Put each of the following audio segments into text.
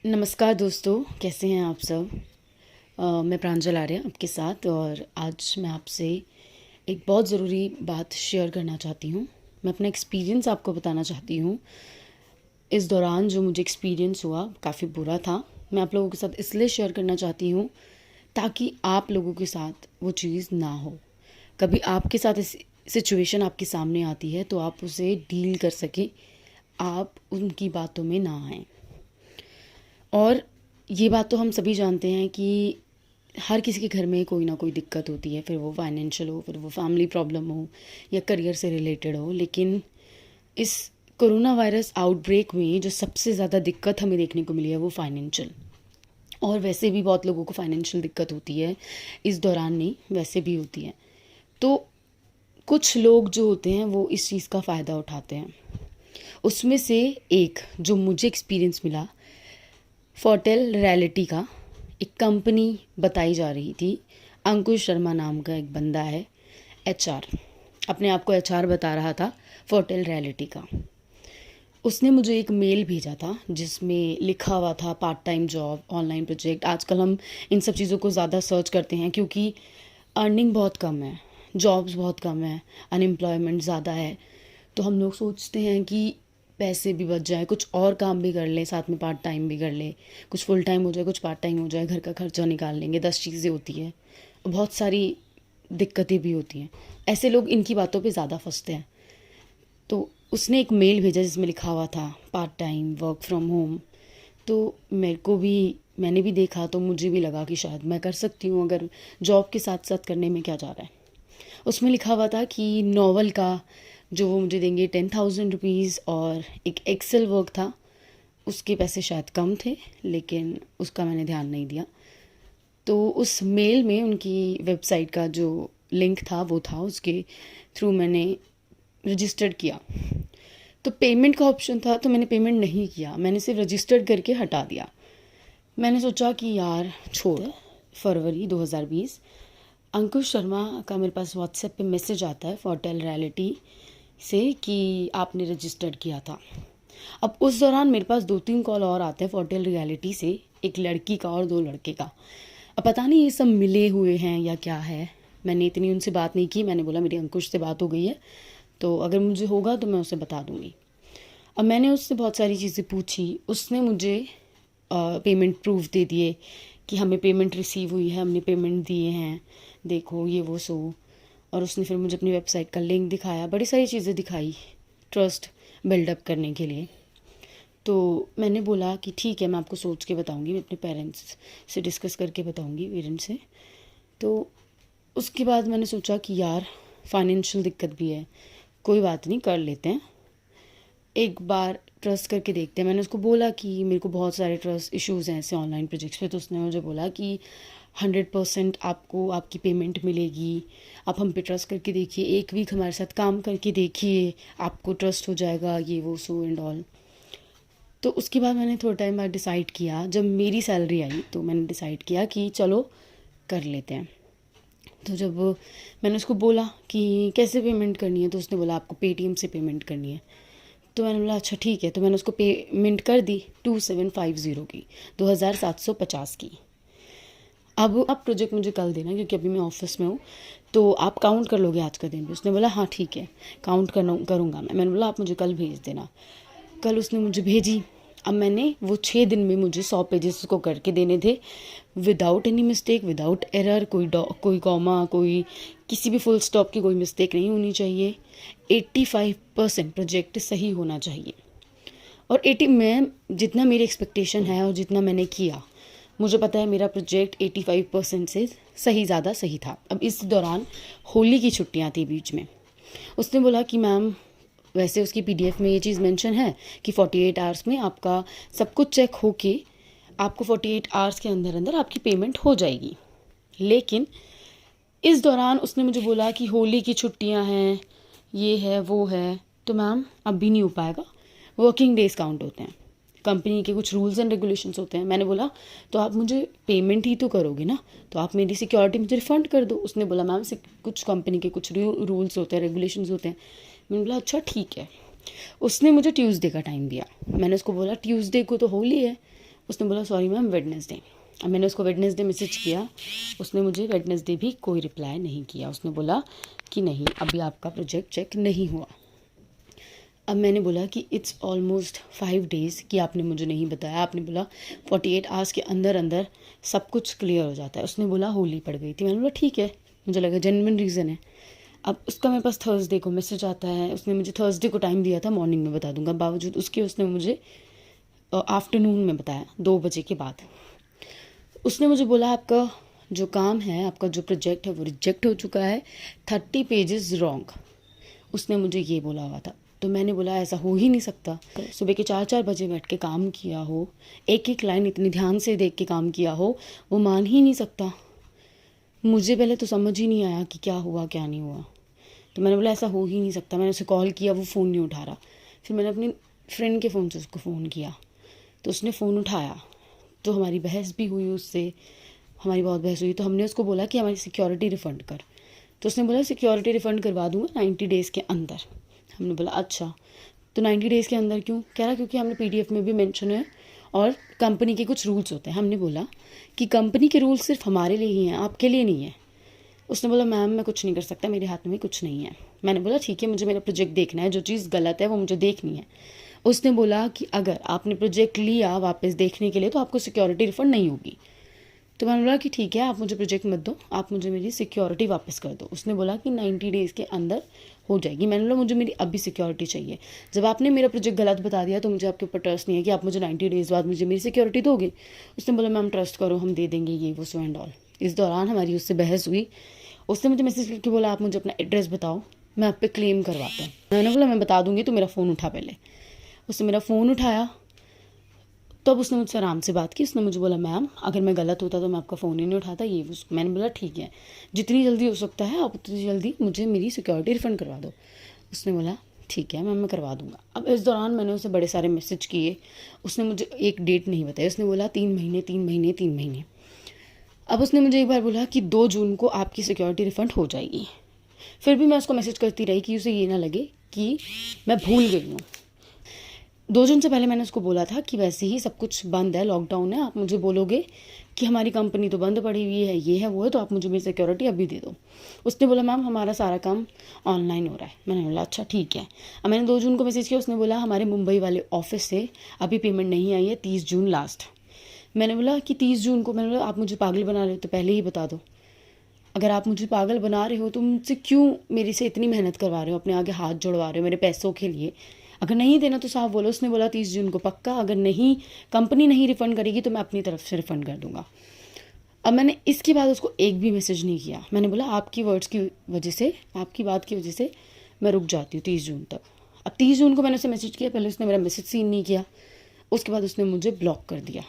नमस्कार दोस्तों, कैसे हैं आप सब। मैं प्रांजल आर्य आपके साथ, और आज मैं आपसे एक बहुत ज़रूरी बात शेयर करना चाहती हूँ। मैं अपना एक्सपीरियंस आपको बताना चाहती हूँ। इस दौरान जो मुझे एक्सपीरियंस हुआ काफ़ी बुरा था। मैं आप लोगों के साथ इसलिए शेयर करना चाहती हूँ ताकि आप लोगों के साथ वो चीज़ ना हो। कभी आपके साथ इस सिचुएशन आपके सामने आती है तो आप उसे डील कर सकें, आप उनकी बातों में ना आएँ। और ये बात तो हम सभी जानते हैं कि हर किसी के घर में कोई ना कोई दिक्कत होती है, फिर वो फाइनेंशियल हो, फिर वो फैमिली प्रॉब्लम हो या करियर से रिलेटेड हो। लेकिन इस कोरोना वायरस आउटब्रेक में जो सबसे ज़्यादा दिक्कत हमें देखने को मिली है वो फाइनेंशियल। और वैसे भी बहुत लोगों को फाइनेंशियल दिक्कत होती है, इस दौरान नहीं, वैसे भी होती है। तो कुछ लोग जो होते हैं वो इस चीज़ का फ़ायदा उठाते हैं। उसमें से एक जो मुझे एक्सपीरियंस मिला, फोर्टेल रियलिटी का एक कंपनी बताई जा रही थी। अंकुश शर्मा नाम का एक बंदा है, एचआर, अपने आप को एचआर बता रहा था फोर्टेल रियलिटी का। उसने मुझे एक मेल भेजा था जिसमें लिखा हुआ था part time job, online project. आजकल हम इन सब चीज़ों को ज़्यादा सर्च करते हैं क्योंकि अर्निंग बहुत कम है, जॉब्स बहुत कम है, अनएम्प्लॉयमेंट ज़्यादा है। तो हम लोग सोचते हैं कि पैसे भी बच जाए, कुछ और काम भी कर लें, साथ में पार्ट टाइम भी कर लें, कुछ फुल टाइम हो जाए, कुछ पार्ट टाइम हो जाए, घर का खर्चा निकाल लेंगे। 10 चीज़ें होती हैं, बहुत सारी दिक्कतें भी होती हैं। ऐसे लोग इनकी बातों पे ज़्यादा फंसते हैं। तो उसने एक मेल भेजा जिसमें लिखा हुआ था part time work from home. तो मैंने भी देखा तो मुझे भी लगा कि शायद मैं कर सकती हूँ, अगर जॉब के साथ साथ करने में क्या जा रहा है। उसमें लिखा हुआ था कि नॉवल का जो वो मुझे देंगे 10,000 रुपीज़, और एक एक्सेल वर्क था, उसके पैसे शायद कम थे, लेकिन उसका मैंने ध्यान नहीं दिया। तो उस मेल में उनकी वेबसाइट का जो लिंक था वो था, उसके थ्रू मैंने रजिस्टर्ड किया। तो पेमेंट का ऑप्शन था, तो मैंने पेमेंट नहीं किया, मैंने सिर्फ रजिस्टर्ड करके हटा दिया। मैंने सोचा कि यार छोड़। फरवरी 2020 अंकुश शर्मा का मेरे पास व्हाट्सएप पे मैसेज आता है फोर्टेल रियलिटी से कि आपने रजिस्टर्ड किया था। अब उस दौरान मेरे पास 2-3 कॉल और आते हैं फोर्टेल रियलिटी से, एक लड़की का और 2 लड़के का। अब पता नहीं ये सब मिले हुए हैं या क्या है। मैंने इतनी उनसे बात नहीं की। मैंने बोला मेरी अंकुश से बात हो गई है, तो अगर मुझे होगा तो मैं उसे बता दूंगी। अब मैंने उससे बहुत सारी चीज़ें पूछी। उसने मुझे पेमेंट प्रूफ दे दिए कि हमें पेमेंट रिसीव हुई है, हमने पेमेंट दिए हैं, देखो ये वो सो। और उसने फिर मुझे अपनी वेबसाइट का लिंक दिखाया, बड़ी सारी चीज़ें दिखाई ट्रस्ट बिल्डअप करने के लिए। तो मैंने बोला कि ठीक है, मैं आपको सोच के बताऊंगी, मैं अपने पेरेंट्स से डिस्कस करके बताऊंगी, पेरेंट्स से। तो उसके बाद मैंने सोचा कि यार फाइनेंशियल दिक्कत भी है, कोई बात नहीं, कर लेते हैं, एक बार ट्रस्ट करके देखते हैं। मैंने उसको बोला कि मेरे को बहुत सारे ट्रस्ट इश्यूज़ हैं ऐसे ऑनलाइन प्रोजेक्ट्स पे। तो उसने मुझे बोला कि 100% आपको आपकी पेमेंट मिलेगी, आप हम पे ट्रस्ट करके देखिए, 1 वीक हमारे साथ काम करके देखिए, आपको ट्रस्ट हो जाएगा, ये वो सो एंड ऑल। तो उसके बाद मैंने थोड़ा टाइम बाद डिसाइड किया, जब मेरी सैलरी आई तो मैंने डिसाइड किया कि चलो कर लेते हैं। तो जब मैंने उसको बोला कि कैसे पेमेंट करनी है, तो उसने बोला आपको पेटीएम से पेमेंट करनी है। तो मैंने बोला अच्छा ठीक है। तो मैंने उसको पेमेंट कर दी 2750 की, 2750 की। अब आप प्रोजेक्ट मुझे कल देना क्योंकि अभी मैं ऑफिस में हूँ, तो आप काउंट कर लोगे आज का दिन भी। उसने बोला हाँ ठीक है, काउंट करूँगा मैंने बोला आप मुझे कल भेज देना। कल उसने मुझे भेजी। अब मैंने वो 6 दिन में मुझे 100 पेजेस उसको करके देने थे, without any mistake, without error, कोई कॉमा, कोई किसी भी फुल स्टॉप की कोई मिस्टेक नहीं होनी चाहिए। 85% प्रोजेक्ट सही होना चाहिए। और 80 में जितना मेरी एक्सपेक्टेशन है और जितना मैंने किया, मुझे पता है मेरा प्रोजेक्ट 85% से ज़्यादा सही था। अब इस दौरान होली की छुट्टियां थी बीच में। उसने बोला कि मैम, वैसे उसकी पीडीएफ में ये चीज़ मेंशन है कि 48 आवर्स में आपका सब कुछ चेक हो के आपको 48 आवर्स के अंदर अंदर आपकी पेमेंट हो जाएगी। लेकिन इस दौरान उसने मुझे बोला कि होली की छुट्टियां हैं, ये है वो है, तो मैम अब भी नहीं हो पाएगा, वर्किंग डेज काउंट होते हैं, कंपनी के कुछ रूल्स एंड रेगुलेशंस होते हैं। मैंने बोला तो आप मुझे पेमेंट ही तो करोगे ना, तो आप मेरी सिक्योरिटी मुझे रिफंड कर दो। उसने बोला मैम कुछ कंपनी के कुछ रूल्स होते हैं, रेगुलेशंस होते हैं। मैंने बोला अच्छा ठीक है। उसने मुझे ट्यूसडे का टाइम दिया। मैंने उसको बोला ट्यूसडे को तो होली है, उसने बोला सॉरी मैम वेडनेसडे। अब मैंने उसको वेडनेसडे मैसेज किया, उसने मुझे वेडनेसडे भी कोई रिप्लाई नहीं किया। उसने बोला कि नहीं अभी आपका प्रोजेक्ट चेक नहीं हुआ। अब मैंने बोला कि इट्स ऑलमोस्ट 5 डेज़ कि आपने मुझे नहीं बताया, आपने बोला 48 आवर्स के अंदर अंदर सब कुछ क्लियर हो जाता है। उसने बोला होली पड़ गई थी। मैंने बोला ठीक है, मुझे लगा जेन्युइन रीज़न है। अब उसका मेरे पास थर्सडे को मैसेज आता है, उसने मुझे थर्सडे को टाइम दिया था मॉर्निंग में बता दूंगा, बावजूद उसके उसने मुझे आफ्टरनून में बताया 2 बजे के बाद। उसने मुझे बोला आपका जो काम है, आपका जो प्रोजेक्ट है वो रिजेक्ट हो चुका है, 30 पेजेस रॉन्ग। उसने मुझे ये बोला हुआ था। तो मैंने बोला ऐसा हो ही नहीं सकता, सुबह के 4-4 बजे बैठ के काम किया हो, एक एक लाइन इतनी ध्यान से देख के काम किया हो, वो मान ही नहीं सकता। मुझे पहले तो समझ ही नहीं आया कि क्या हुआ क्या नहीं हुआ। तो मैंने बोला ऐसा हो ही नहीं सकता। मैंने उसे कॉल किया, वो फ़ोन नहीं उठा रहा। फिर मैंने अपनी फ्रेंड के फ़ोन से उसको फ़ोन किया, तो उसने फ़ोन उठाया। तो हमारी बहस भी हुई उससे, हमारी बहुत बहस हुई। तो हमने उसको बोला कि हमारी सिक्योरिटी रिफ़ंड कर। तो उसने बोला सिक्योरिटी रिफ़ंड करवा दूंगा 90 डेज़ के अंदर। हमने बोला अच्छा, तो 90 डेज़ के अंदर क्यों? कह रहा क्योंकि हमने पीडीएफ में भी मेंशन है और कंपनी के कुछ रूल्स होते हैं। हमने बोला कि कंपनी के रूल्स सिर्फ हमारे लिए ही हैं, आपके लिए नहीं है। उसने बोला मैम मैं कुछ नहीं कर सकता, मेरे हाथ में कुछ नहीं है। मैंने बोला ठीक है, मुझे मेरा प्रोजेक्ट देखना है, जो चीज़ गलत है वो मुझे देखनी है। उसने बोला कि अगर आपने प्रोजेक्ट लिया वापस देखने के लिए तो आपको सिक्योरिटी रिफ़ंड नहीं होगी। तो मैंने बोला कि ठीक है, आप मुझे प्रोजेक्ट मत दो, आप मुझे मेरी सिक्योरिटी वापस कर दो। उसने बोला कि 90 डेज़ के अंदर हो जाएगी। मैंने बोला मुझे मेरी अभी सिक्योरिटी चाहिए। जब आपने मेरा प्रोजेक्ट गलत बता दिया तो मुझे आपके ऊपर ट्रस्ट नहीं है कि आप मुझे 90 डेज़ बाद मुझे मेरी सिक्योरिटी दोगे। उसने बोला मैम ट्रस्ट करो, हम दे देंगे ये वो सो एंड ऑल। इस दौरान हमारी उससे बहस हुई। उसने मुझे मैसेज करके बोला आप मुझे अपना एड्रेस बताओ, मैं आप पे क्लेम करवाता हूँ। मैंने बोला मैं बता दूंगी, तो मेरा फ़ोन उठा पहले। उसने मेरा फ़ोन उठाया, तब उसने मुझसे आराम से बात की। उसने मुझे बोला मैम अगर मैं गलत होता तो मैं आपका फ़ोन ही नहीं उठाता, ये वो। मैंने बोला ठीक है, जितनी जल्दी हो सकता है आप उतनी जल्दी मुझे मेरी सिक्योरिटी रिफ़ंड करवा दो। उसने बोला ठीक है मैम मैं करवा दूंगा। अब इस दौरान मैंने उसे बड़े सारे मैसेज किए। उसने मुझे एक डेट नहीं बताई। उसने बोला 3 महीने 3 महीने 3 महीने। अब उसने मुझे एक बार बोला कि 2 जून को आपकी सिक्योरिटी रिफ़ंड हो जाएगी। फिर भी मैं उसको मैसेज करती रही कि उसे ये ना लगे कि मैं भूल गई हूँ। 2 जून से पहले मैंने उसको बोला था कि वैसे ही सब कुछ बंद है, लॉकडाउन है, आप मुझे बोलोगे कि हमारी कंपनी तो बंद पड़ी हुई है, ये है वो है, तो आप मुझे मेरी सिक्योरिटी अभी दे दो। उसने बोला मैम हमारा सारा काम ऑनलाइन हो रहा है। मैंने बोला अच्छा ठीक है। अब मैंने 2 जून को मैसेज किया। उसने बोला हमारे मुंबई वाले ऑफिस से अभी पेमेंट नहीं आई है, 30 जून लास्ट। मैंने बोला कि 30 जून को, मैंने बोला आप मुझे पागल बना रहे हो तो पहले ही बता दो। अगर आप मुझे पागल बना रहे हो तो मुझसे क्यों मेरे से इतनी मेहनत करवा रहे हो, अपने आगे हाथ जोड़वा रहे हो मेरे पैसों के लिए? अगर नहीं देना तो साफ बोलो। उसने बोला 30 जून को पक्का, अगर नहीं कंपनी नहीं रिफ़ंड करेगी तो मैं अपनी तरफ से रिफ़ंड कर दूंगा। अब मैंने इसके बाद उसको एक भी मैसेज नहीं किया। मैंने बोला आपकी वर्ड्स की वजह से, आपकी बात की वजह से मैं रुक जाती हूँ 30 जून तक। अब 30 जून को मैंने उसे मैसेज किया, पहले उसने मेरा मैसेज सीन नहीं किया, उसके बाद उसने मुझे ब्लॉक कर दिया।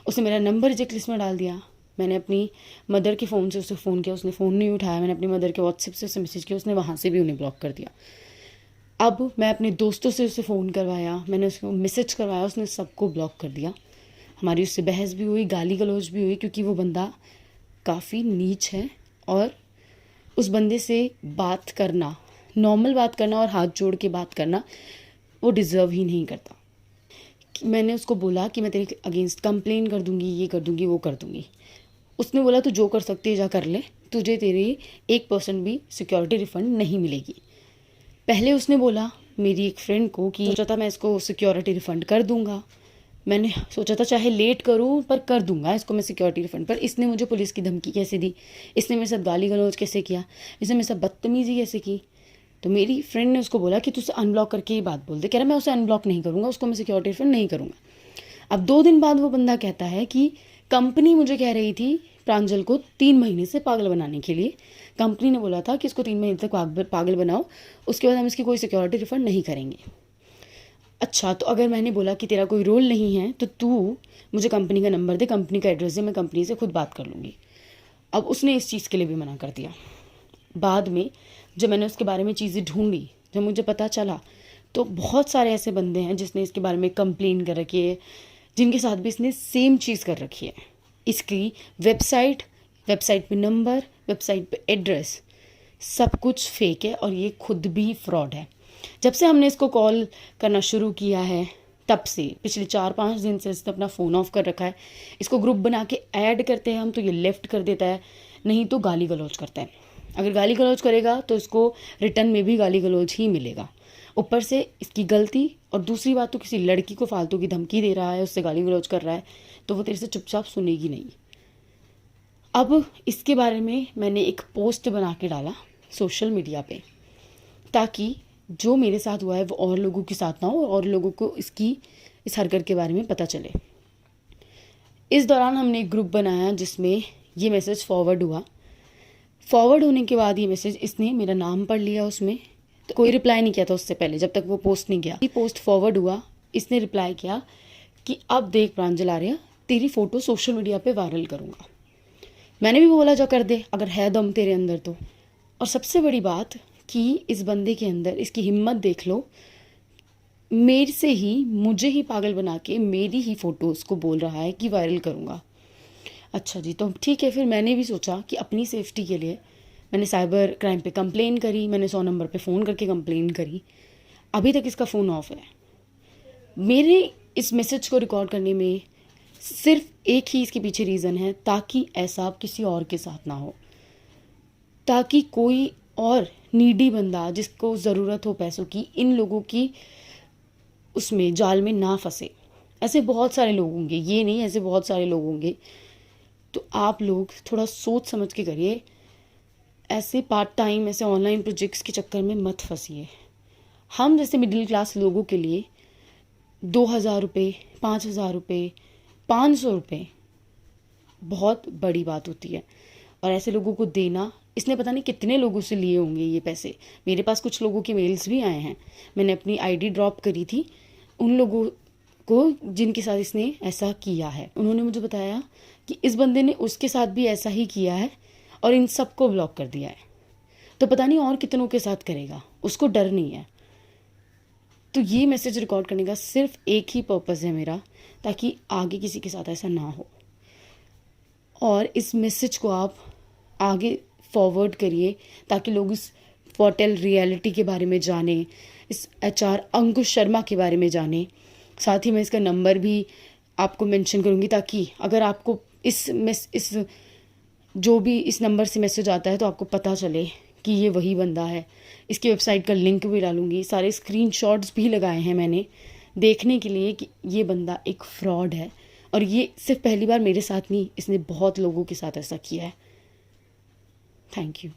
उसने मेरा नंबर रिजेक्ट लिस्ट में डाल दिया। मैंने अपनी मदर के फ़ोन से उसे फ़ोन किया, उसने फ़ोन नहीं उठाया। मैंने अपनी मदर के व्हाट्सएप से उसे मैसेज किया, उसने वहाँ से भी उन्हें ब्लॉक कर दिया। अब मैं अपने दोस्तों से उसे फ़ोन करवाया, मैंने उसको मैसेज करवाया, उसने सबको ब्लॉक कर दिया। हमारी उससे बहस भी हुई, गाली गलौज भी हुई, क्योंकि वो बंदा काफ़ी नीच है और उस बंदे से बात करना, नॉर्मल बात करना और हाथ जोड़ के बात करना वो डिज़र्व ही नहीं करता। मैंने उसको बोला कि मैं तेरे अगेंस्ट कंप्लेन कर दूंगी, ये कर दूंगी, वो कर दूंगी। उसने बोला तू जो कर सकती है जा कर ले, तुझे तेरी 1% भी सिक्योरिटी रिफ़ंड नहीं मिलेगी। पहले उसने बोला मेरी एक फ्रेंड को कि सोचा था मैं इसको सिक्योरिटी रिफ़ंड कर दूंगा, मैंने सोचा था चाहे लेट करूं पर कर दूंगा इसको मैं सिक्योरिटी रिफ़ंड। पर इसने मुझे पुलिस की धमकी कैसे दी, इसने मेरे साथ गाली गलौज कैसे किया, इसने मेरे साथ बदतमीज़ी कैसे की। तो मेरी फ्रेंड ने उसको बोला कि तू उसे अनब्लॉक करके ही बात बोल दे। कह रहा मैं उसे अनब्लॉक नहीं करूँगा, उसको मैं सिक्योरिटी रिफ़ंड नहीं करूँगा। अब 2 दिन बाद वो बंदा कहता है कि कंपनी मुझे कह रही थी प्रांजल को 3 महीने से पागल बनाने के लिए। कंपनी ने बोला था कि इसको 3 महीने तक पागल बनाओ, उसके बाद हम इसकी कोई सिक्योरिटी रिफ़ंड नहीं करेंगे। अच्छा, तो अगर मैंने बोला कि तेरा कोई रोल नहीं है तो तू मुझे कंपनी का नंबर दे, कंपनी का एड्रेस दे, मैं कंपनी से खुद बात कर लूँगी। अब उसने इस चीज़ के लिए भी मना कर दिया। बाद में जब मैंने उसके बारे में चीज़ें ढूंढी, जब मुझे पता चला, तो बहुत सारे ऐसे बंदे हैं जिसने इसके बारे में कंप्लेन कर रखी है, जिनके साथ भी इसने सेम चीज़ कर रखी है। इसकी वेबसाइट पे नंबर, वेबसाइट पे एड्रेस, सब कुछ फेक है और ये खुद भी फ्रॉड है। जब से हमने इसको कॉल करना शुरू किया है तब से पिछले 4-5 दिन से इसने अपना फ़ोन ऑफ कर रखा है। इसको ग्रुप बना के ऐड करते हैं हम तो ये लेफ़्ट कर देता है, नहीं तो गाली गलौज करता है। अगर गाली गलौज करेगा तो इसको रिटर्न में भी गाली गलौज ही मिलेगा। ऊपर से इसकी गलती, और दूसरी बात तो किसी लड़की को फालतू की धमकी दे रहा है, उससे गाली गलौज कर रहा है, तो वो तेरे से चुपचाप सुनेगी नहीं। अब इसके बारे में मैंने एक पोस्ट बना के डाला सोशल मीडिया पे, ताकि जो मेरे साथ हुआ है वो और लोगों के साथ ना हो और लोगों को इस हरकत के बारे में पता चले। इस दौरान हमने एक ग्रुप बनाया जिसमें ये मैसेज फॉरवर्ड हुआ। फॉरवर्ड होने के बाद ये मैसेज इसने मेरा नाम पढ़ लिया, उसमें तो कोई रिप्लाई नहीं किया था उससे पहले, जब तक वो पोस्ट नहीं गया। ये पोस्ट फॉरवर्ड हुआ, इसने रिप्लाई किया कि अब देख प्रांजल आर्या, तेरी फ़ोटो सोशल मीडिया पे वायरल करूँगा। मैंने भी बोला जा कर दे, अगर है दम तेरे अंदर तो। और सबसे बड़ी बात कि इस बंदे के अंदर इसकी हिम्मत देख लो, मेरे से ही, मुझे ही पागल बना के मेरी ही फ़ोटोज़ को बोल रहा है कि वायरल करूँगा। अच्छा जी, तो ठीक है। फिर मैंने भी सोचा कि अपनी सेफ्टी के लिए मैंने साइबर क्राइम पे कंप्लेन करी, मैंने 100 नंबर पे फ़ोन करके कंप्लेन करी। अभी तक इसका फ़ोन ऑफ है। मेरे इस मैसेज को रिकॉर्ड करने में सिर्फ एक ही इसके पीछे रीज़न है, ताकि ऐसा अब किसी और के साथ ना हो, ताकि कोई और नीडी बंदा जिसको ज़रूरत हो पैसों की, इन लोगों की उसमें जाल में ना फंसे। ऐसे बहुत सारे लोग होंगे, ये नहीं, ऐसे बहुत सारे लोग होंगे। तो आप लोग थोड़ा सोच समझ के करिए, ऐसे पार्ट टाइम, ऐसे ऑनलाइन प्रोजेक्ट्स के चक्कर में मत फंसिए। हम जैसे मिडिल क्लास लोगों के लिए 2,000 रुपये, 5,000 रुपये, 500 रुपये बहुत बड़ी बात होती है। और ऐसे लोगों को देना, इसने पता नहीं कितने लोगों से लिए होंगे ये पैसे। मेरे पास कुछ लोगों के मेल्स भी आए हैं, मैंने अपनी आईडी ड्रॉप करी थी उन लोगों को जिनके साथ इसने ऐसा किया है। उन्होंने मुझे बताया कि इस बंदे ने उसके साथ भी ऐसा ही किया है और इन सबको ब्लॉक कर दिया है। तो पता नहीं और कितनों के साथ करेगा, उसको डर नहीं है। तो ये मैसेज रिकॉर्ड करने का सिर्फ एक ही पर्पज़ है मेरा, ताकि आगे किसी के साथ ऐसा ना हो। और इस मैसेज को आप आगे फॉरवर्ड करिए ताकि लोग इस पोर्टल रियलिटी के बारे में जानें, इस एचआर अंकुश शर्मा के बारे में जानें। साथ ही मैं इसका नंबर भी आपको मेंशन करूँगी, ताकि अगर आपको इस जो भी इस नंबर से मैसेज आता है तो आपको पता चले कि ये वही बंदा है। इसकी वेबसाइट का लिंक भी डालूँगी, सारे स्क्रीनशॉट्स भी लगाए हैं मैंने देखने के लिए कि ये बंदा एक फ्रॉड है। और ये सिर्फ पहली बार मेरे साथ नहीं, इसने बहुत लोगों के साथ ऐसा किया है। Thank you.